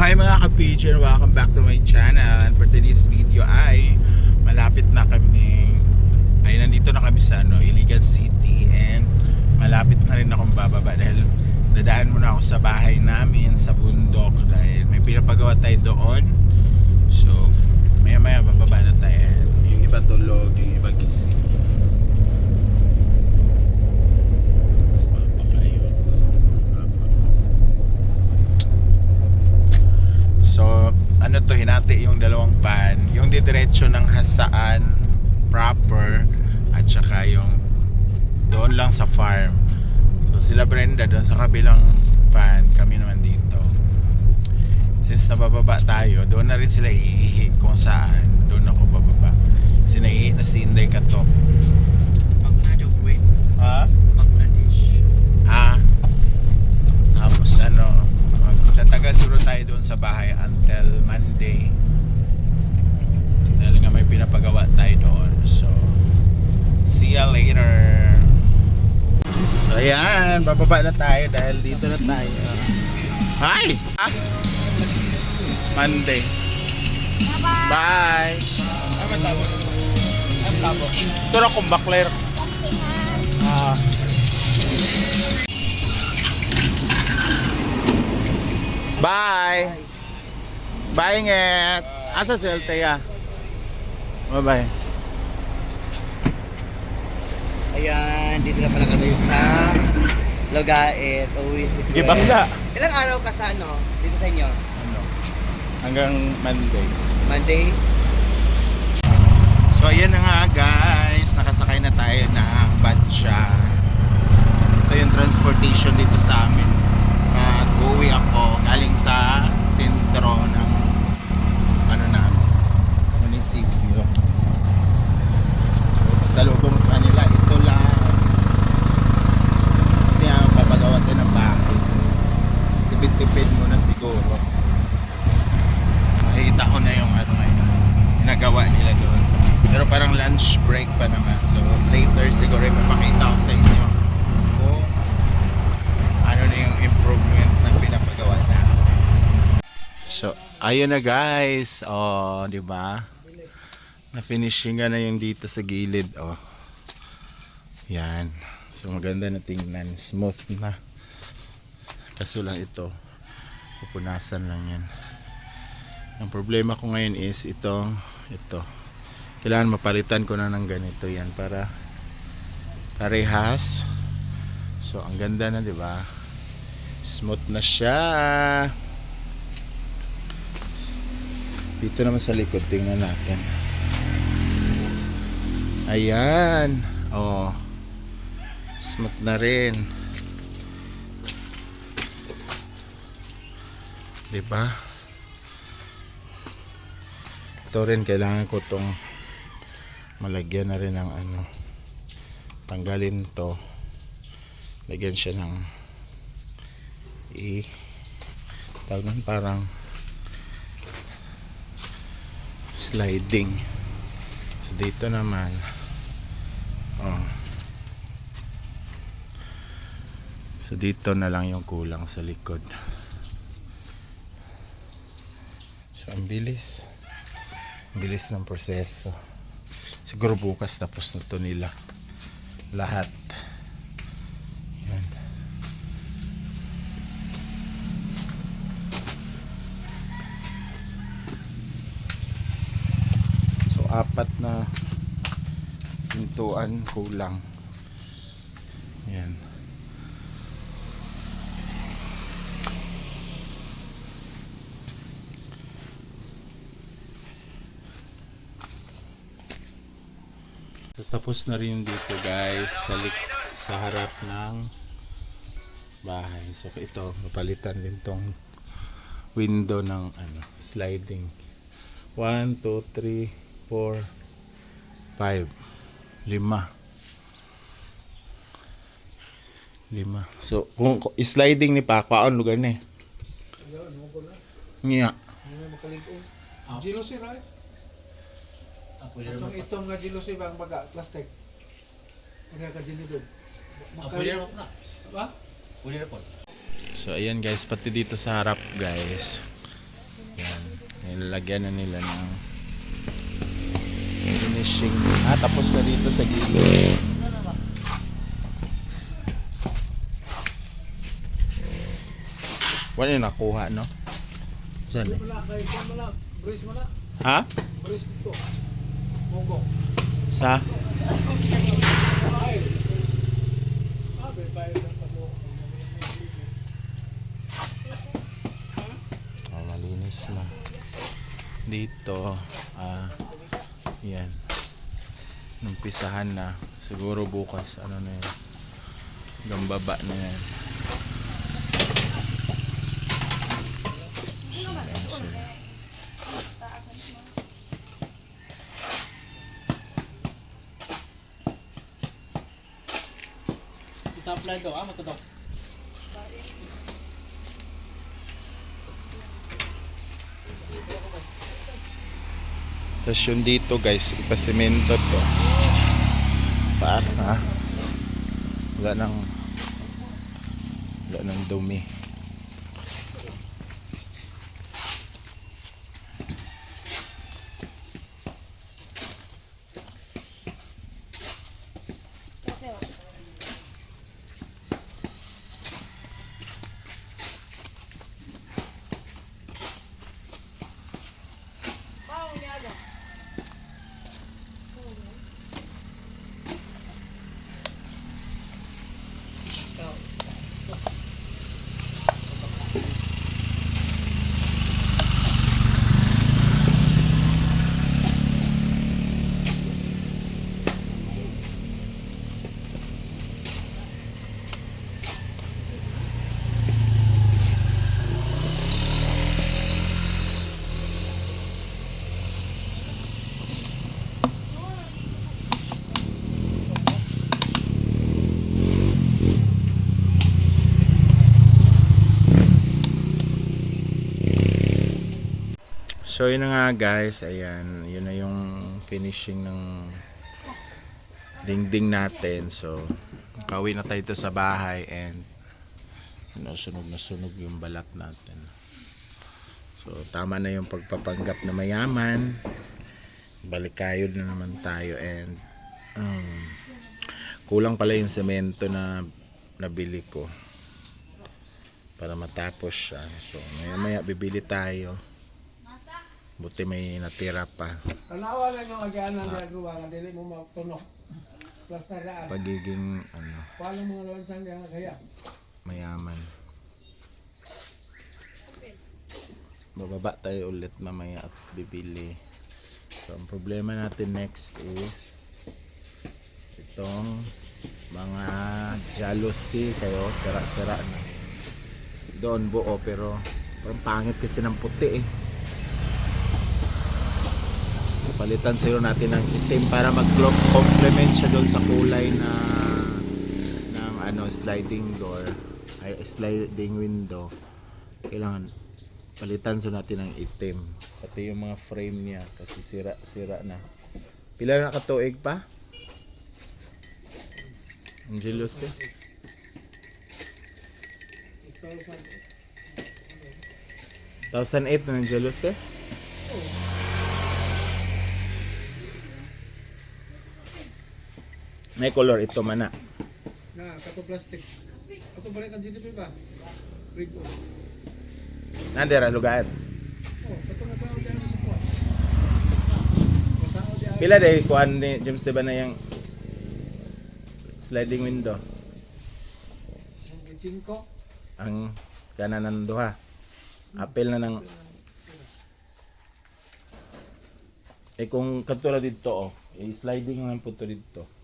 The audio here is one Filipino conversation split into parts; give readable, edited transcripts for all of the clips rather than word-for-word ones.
Hi mga ka-pigeon, welcome back to my channel. And for today's video ay malapit na kami, ay nandito na kami sa Iligan City. And malapit na rin akong bababa dahil dadaan muna ako sa bahay namin sa bundok dahil may pinapagawa tayo doon. So maya maya bababa na tayo. Yung iba tulog, yung iba gising. So, ano to, hinati yung dalawang van. Yung didiretso ng Hasaan proper at saka yung doon lang sa farm. So, sila Brenda doon sa kabilang van, kami naman dito. Since nabababa tayo, doon na rin sila iihi kung saan. Doon ako bababa. Sinaihi na si Inday Katok. Ha? Tapos tatagal siguro tayo doon sa bahay until Monday dahil nga may pinapagawa tayo doon. So see ya later. So ayan, bababa na tayo dahil dito na tayo. Hi! Monday. Bye! Ito na kong bakler. Bye. Bye nget. Asa si Altea? Bye-bye. Ayan, dito na pala kami sa Logait. Uwi si Kuya. Gibangga. Ilang araw ka sa dito sa inyo? Hanggang Monday. Monday? So ayan na nga guys, nakasakay na tayo ng Batcha. Ito yung transportation dito sa amin. At uuwi ako galing sa sentro ng munisipyo. Pasalubong sa kanila ito lang. Kasi papagawa tayo ng bahay. So, tipid-tipid muna siguro. Makikita ko na yung ngayon ginagawa nila doon. Pero parang lunch break pa naman. So later siguro ipapakita ko sa inyo kung ano na yung improvement na pinapagawa na. So ayun na guys. Oh, di ba? Na-finishing na yung dito sa gilid. Oh. Yan. So maganda na tingnan. Smooth na. Kaso lang ito. Pupunasan lang yan. Ang problema ko ngayon is ito. Kailangan mapalitan ko na ng ganito yan para parehas. So ang ganda na, di ba? Smooth na siya. Dito naman sa likod, tingnan natin. Ayan. Oh. Smooth na rin. Di ba? Ito rin kailangan ko tong malagyan na rin ng tanggalin to. Lagyan siya ng tawag nun, parang sliding. So dito naman so dito na lang yung kulang sa likod. So ang bilis ng proseso. Siguro bukas tapos na to nila lahat. Yan. So 4 na pintuan kulang. Yan. So, tapos na rin dito guys sa harap ng bahay. So ito, mapalitan din tong window ng sliding. 1, 2, 3, 4, 5, 5. So kung sliding ni Pakwaon lugar ni. Niya. Jilo si Ray. Itong nga jilo si bang baga plastic. Mga ka jilo doon. Pwede na po na. Ba? Pwede na po. So ayan guys, pati dito sa harap guys Nilalagyan na nila ng finishing. Tapos na dito sa gilid. Wala yung nakuha, no? Saan eh? Wala kayo, wala. Brace mo na. Ha? Brace dito. Monggo. Sa? Ay. Bayo lang pa mo. Malinis na. Dito, yan. Numpisahan na. Siguro bukas, ano na yan. Hanggang baba na yan. Ayan sila. Ita-apply daw, matudok. Tapos yung dito guys, ipasemento to. Para wala nang dumi. So yun na nga guys, ayan, yun na yung finishing ng dingding natin. So kauwi na tayo dito sa bahay and sunog na sunog yung balat natin. So tama na yung pagpapanggap na mayaman. Balikayod na naman tayo and kulang pala yung semento na nabili ko para matapos siya. So maya bibili tayo. Buti may natira pa. Tanawa lang yung agaan ng gagawa nga dili mo matunok. Plus na daan. Pagiging Paano mga lawan saan kaya kaya? mayaman. Bababa tayo ulit mamaya at bibili. So ang problema natin next is itong mga jealousy kayo, sira-sira na. Doon buo pero parang pangit kasi ng puti eh. Palitan sa'yo natin ng itim para mag-complement siya doon sa kulay na ng sliding door ay sliding window. Kailangan palitan sa natin ng itim pati yung mga frame niya kasi sira na. Pila na katuig pa? Angelos eh. 2008 na Angelos eh. May color ito man na. Na, kato plastic. Kato balik ang GDP ba? Rig o. Nandera lugar. Oh, kato na tao dyan sa kuwan. Tao dyan. Pila day kuan ni James diba na yung sliding window Ang gichinko. ang kanan ng duha. Apel na ng kung katulad dito sliding lang po to dito.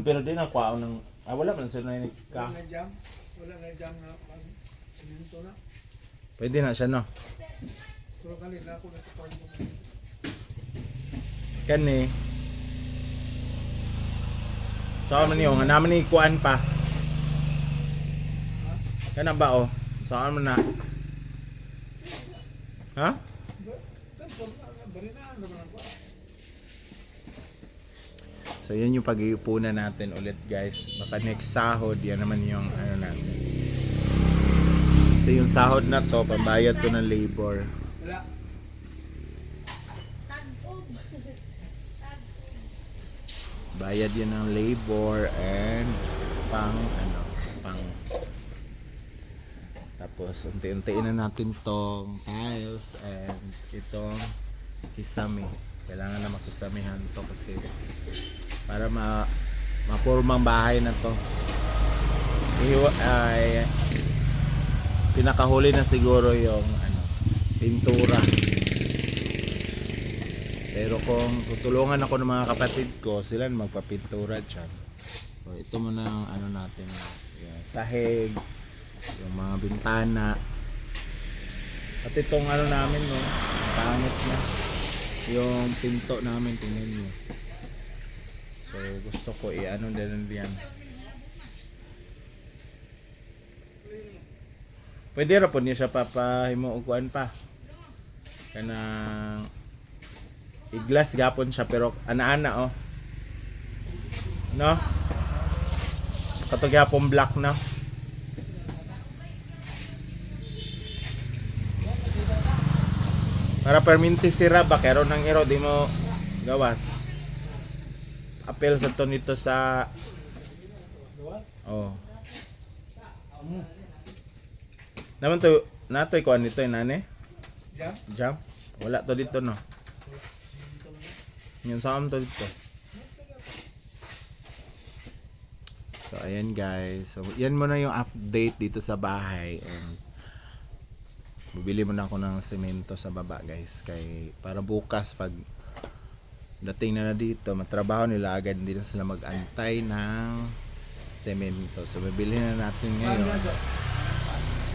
Pero din ako ng wala pa sila na ka. Wala na jam. Wala na jam na siminto na. Pwede na siya no. Pero kanina ako nagkakaroon ko. Kani. Saan man niyo nga naman ni kuan pa. Kana ba Saan man na? Ha? Barinaan naman ako. So yan yung pag-iupunan natin ulit guys. Baka next sahod yan naman yung natin. Kasi yung sahod na to, pambayad ko ng labor. Wala. Bayad yun ng labor and pang tapos unti-untiin na natin tong tiles and itong kisame. Kailangan na makisamihan to kasi para mapurmang bahay na to. Ay pinakahuli na siguro yung pintura. Pero kung tutulungan ako ng mga kapatid ko, sila na magpapintura dyan. So, ito muna ang natin. Yung sahig, yung mga bintana. At itong namin, no, ang pangit na. Yung pinto namin, tingnan nyo. So, gusto ko din yan. Pwede ra po niya siya papahimuuguan pa. Kanang iglas gapon siya pero ana-ana no? Katong gapon black na. Para perminti sira ba kero nang iro di mo gawas. Apel sa to nito sa naman to natoy ko nito nane? Diyan? Jam? Wala to dito no. Yung saan to dito. So ayan guys. So yan muna yung update dito sa bahay and bibili muna ako ng semento sa baba guys kay para bukas pag dating na dito matrabaho nila agad hindi na sila mag-antay ng semento. So bibili na natin ngayon.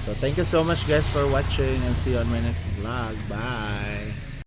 So thank you so much guys for watching and see you on my next vlog. Bye!